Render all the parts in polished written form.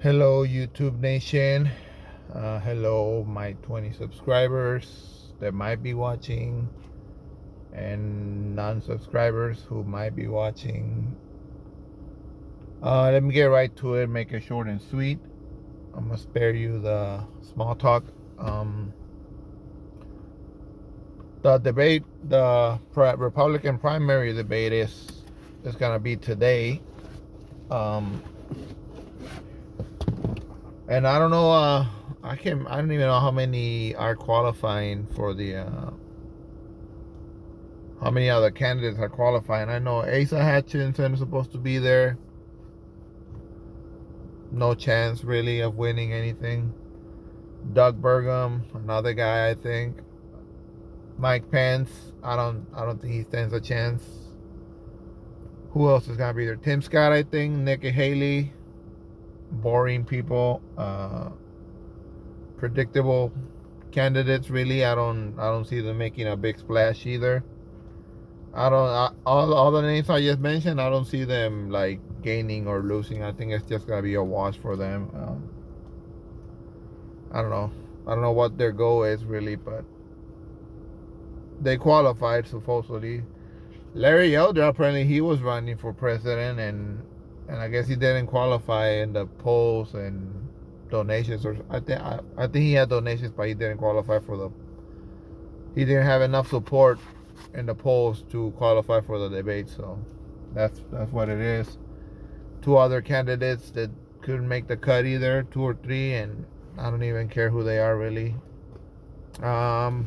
Hello, YouTube Nation. Hello, my 20 subscribers that might be watching, and non subscribers who might be watching. Let me get right to it, make it short and sweet. I'm going to spare you the small talk. The debate, the Republican primary debate is going to be today. And I don't know, I don't even know how many are qualifying for the how many other candidates are qualifying. I know Asa Hutchinson is supposed to be there. No chance really of winning anything. Doug Burgum, another guy, I think. Mike Pence, I don't think he stands a chance. Who else is gonna be there? Tim Scott, I think. Nikki Haley. Boring people. Predictable candidates. Really, I don't see them making a big splash either. All the names I just mentioned, I don't see them like gaining or losing. I think it's just gonna be a wash for them. I don't know what their goal is really, but they qualified supposedly. Larry Elder, apparently he was running for president, and I guess he didn't qualify in the polls and donations, or I think he had donations, but he didn't qualify for the. He didn't have enough support in the polls to qualify for the debate, so that's what it is. Two other candidates that couldn't make the cut either, 2 or 3, and I don't even care who they are really. The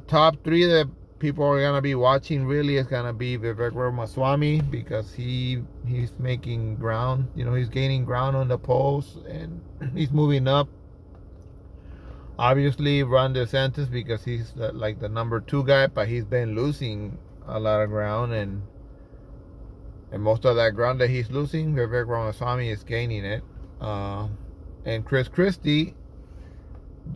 top 3 that people are gonna be watching really is gonna be Vivek Ramaswamy, because he's making ground. He's gaining ground on the polls and he's moving up. Obviously, Ron DeSantis, because he's like the number 2 guy, but he's been losing a lot of ground, and most of that ground that he's losing, Vivek Ramaswamy is gaining it. And Chris Christie,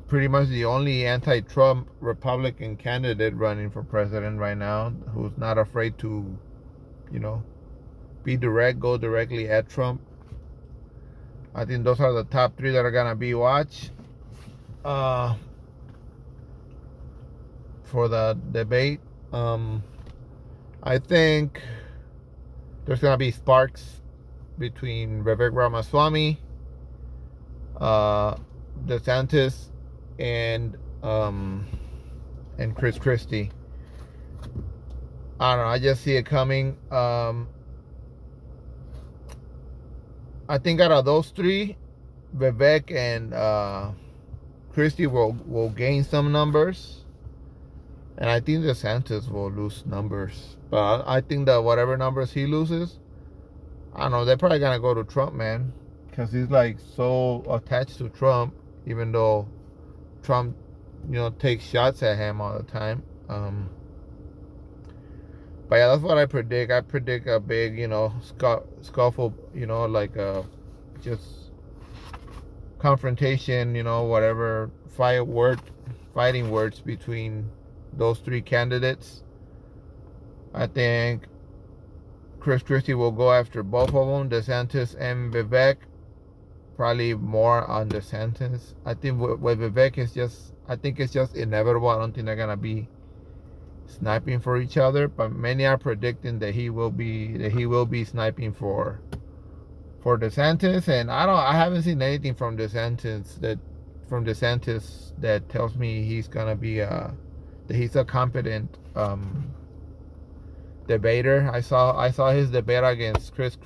pretty much the only anti-Trump Republican candidate running for president right now, who's not afraid to, be direct, go directly at Trump. I think those are the top 3 that are gonna be watched for the debate. I think there's gonna be sparks between Vivek Ramaswamy, DeSantis, and Chris Christie. I don't know. I just see it coming. I think out of those 3, Vivek and Christie will gain some numbers, and I think DeSantis will lose numbers. But I think that whatever numbers he loses, I don't know, they're probably gonna go to Trump, man, because he's like so attached to Trump, even though Trump, takes shots at him all the time. But yeah, that's what I predict. I predict a big, scuffle, like just confrontation, whatever, fighting words between those 3 candidates. I think Chris Christie will go after both of them, DeSantis and Vivek. Probably more on DeSantis. I think with Vivek I think it's just inevitable. I don't think they're gonna be sniping for each other, but many are predicting that he will be sniping for DeSantis, and I haven't seen anything from DeSantis that tells me he's gonna be that he's a competent debater. I saw his debate against Chris.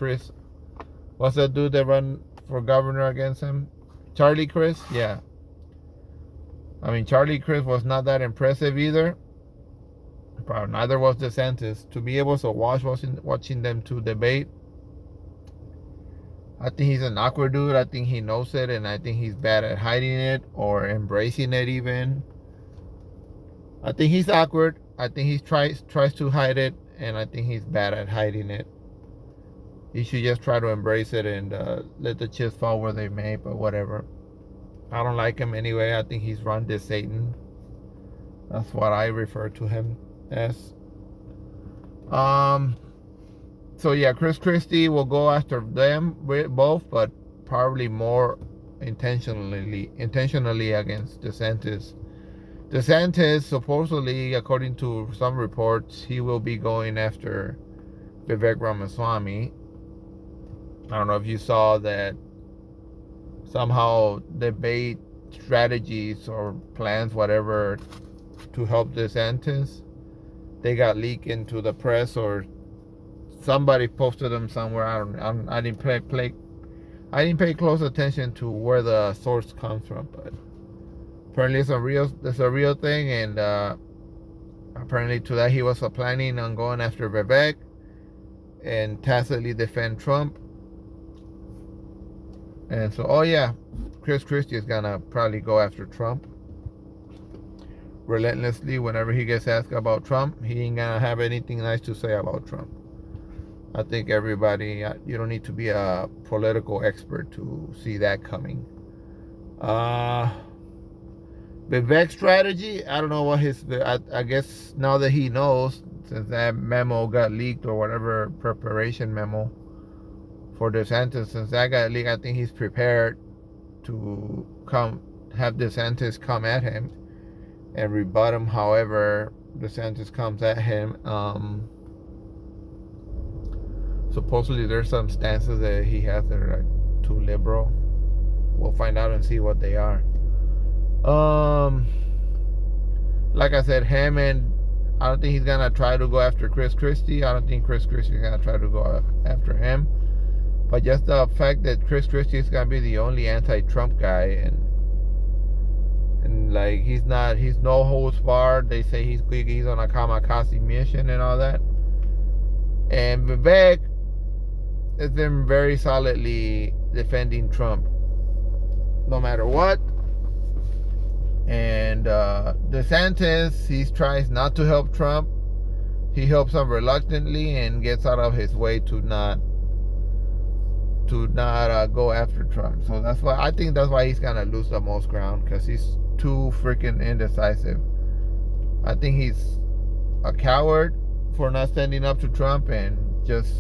What's that dude that run for governor against him? Charlie Crist? Yeah. I mean, Charlie Crist was not that impressive either. But neither was DeSantis. To be able to watching them 2 debate, I think he's an awkward dude. I think he knows it, and I think he's bad at hiding it or embracing it even. I think he's awkward. I think he tries to hide it, and I think he's bad at hiding it. He should just try to embrace it and let the chips fall where they may, but whatever. I don't like him anyway. I think he's run this Satan. That's what I refer to him as. So yeah, Chris Christie will go after them both, but probably more intentionally against DeSantis. DeSantis, supposedly, according to some reports, he will be going after Vivek Ramaswamy. I don't know if you saw that somehow debate strategies or plans, whatever, to help DeSantis. They got leaked into the press, or somebody posted them somewhere. I didn't I didn't pay close attention to where the source comes from, but apparently it's a real thing, and apparently to that he was planning on going after Vivek and tacitly defend Trump. And so, oh yeah, Chris Christie is gonna probably go after Trump relentlessly whenever he gets asked about Trump. He ain't gonna have anything nice to say about Trump. I think everybody, you don't need to be a political expert to see that coming. Vivek's strategy, I don't know what I guess now that he knows, since that memo got leaked, or whatever preparation memo for DeSantis, since that got leaked, I think he's prepared to have DeSantis come at him and rebut him however DeSantis comes at him. Supposedly there's some stances that he has that are too liberal. We'll find out and see what they are. Like I said, him, and I don't think he's gonna try to go after Chris Christie. I don't think Chris Christie is gonna try to go after him. But just the fact that Chris Christie is gonna be the only anti-Trump guy, and like he's no holds barred. They say he's on a kamikaze mission and all that. And Vivek has been very solidly defending Trump, no matter what. And DeSantis, he tries not to help Trump. He helps him reluctantly and gets out of his way to not go after Trump. So I think that's why he's gonna lose the most ground, because he's too freaking indecisive. I think he's a coward for not standing up to Trump and just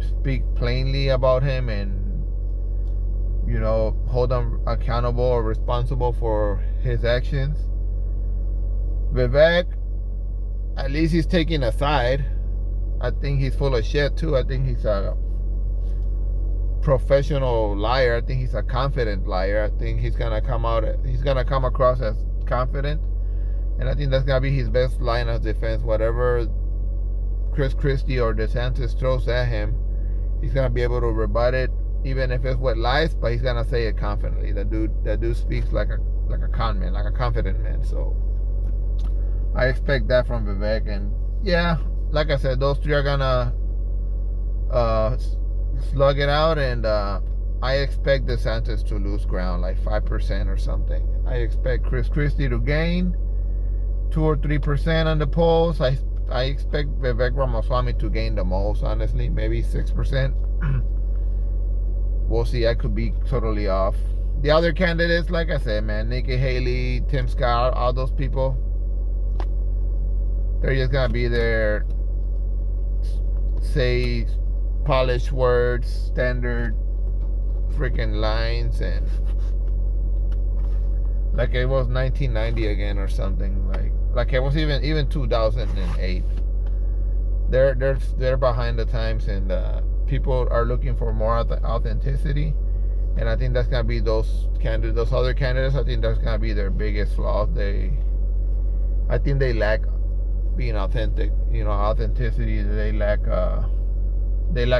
speak plainly about him, and hold him accountable or responsible for his actions. Vivek, at least he's taking a side. I think he's full of shit too. I think he's a professional liar. I think he's a confident liar. I think he's gonna come across as confident, and I think that's gonna be his best line of defense. Whatever Chris Christie or DeSantis throws at him, he's gonna be able to rebut it, even if it's with lies, but he's gonna say it confidently. That dude speaks like a con man, like a confident man. So I expect that from Vivek. And yeah, like I said, those three are gonna slug it out, and I expect DeSantis to lose ground, like 5% or something. I expect Chris Christie to gain 2 or 3% on the polls. I expect Vivek Ramaswamy to gain the most, honestly, maybe 6%. We'll see. I could be totally off. The other candidates, like I said, man, Nikki Haley, Tim Scott, all those people, they're just gonna be there, say polished words, standard freaking lines, and like it was 1990 again or something, like it was even 2008. They're behind the times, and people are looking for more authenticity, and I think that's gonna be those other candidates. I think that's gonna be their biggest flaw. I think they lack being authentic. Authenticity. They lack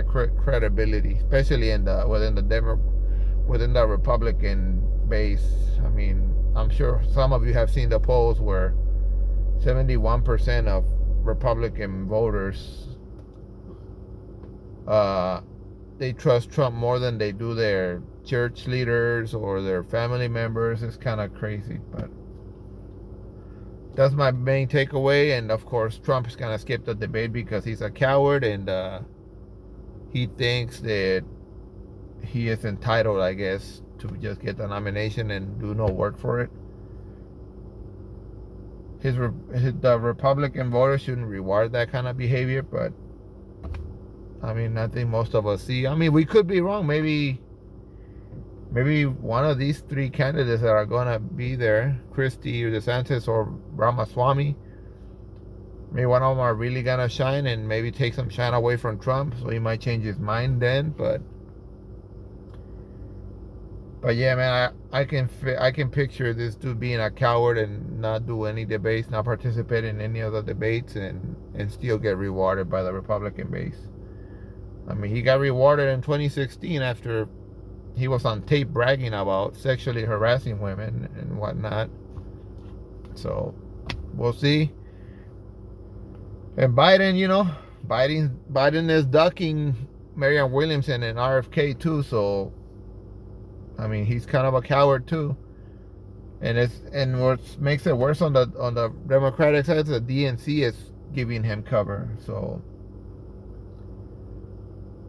credibility, especially within the Republican base. I mean, I'm sure some of you have seen the polls where 71% of Republican voters, they trust Trump more than they do their church leaders or their family members. It's kind of crazy, but that's my main takeaway. And of course, Trump is gonna skip the debate because he's a coward, and he thinks that he is entitled, I guess, to just get the nomination and do no work for it. The Republican voters shouldn't reward that kind of behavior, but I mean, I think most of us see. I mean, we could be wrong. Maybe maybe one of these three candidates that are gonna be there, Christie or DeSantis or Ramaswamy, maybe one of them are really gonna shine and maybe take some shine away from Trump, so he might change his mind then. But yeah, man, I can picture this dude being a coward and not do any debates, not participate in any of the debates, and still get rewarded by the Republican base. I mean, he got rewarded in 2016 after he was on tape bragging about sexually harassing women and whatnot. So we'll see. And Biden, Biden is ducking Marianne Williamson and RFK too. So I mean, he's kind of a coward too. And what makes it worse on the Democratic side is the DNC is giving him cover. So,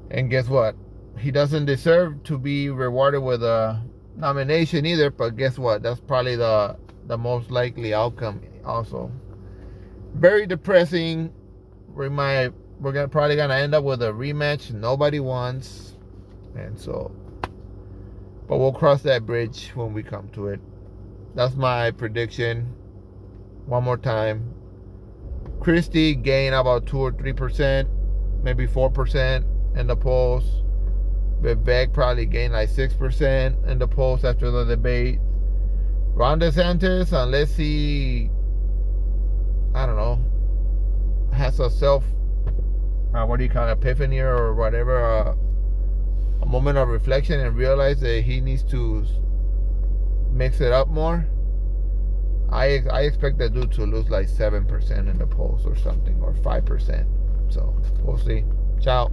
and guess what? He doesn't deserve to be rewarded with a nomination either. But guess what? That's probably the most likely outcome. Also, very depressing. We're probably gonna end up with a rematch nobody wants, and so. But we'll cross that bridge when we come to it. That's my prediction. One more time. Christie gained about 2 or 3%, maybe 4% in the polls. Vivek probably gained like 6% in the polls after the debate. Ron DeSantis, unless he, I don't know, has a epiphany or whatever, a moment of reflection and realize that he needs to mix it up more. I expect that dude to lose like 7% in the polls or something, or 5%. So we'll see. Ciao.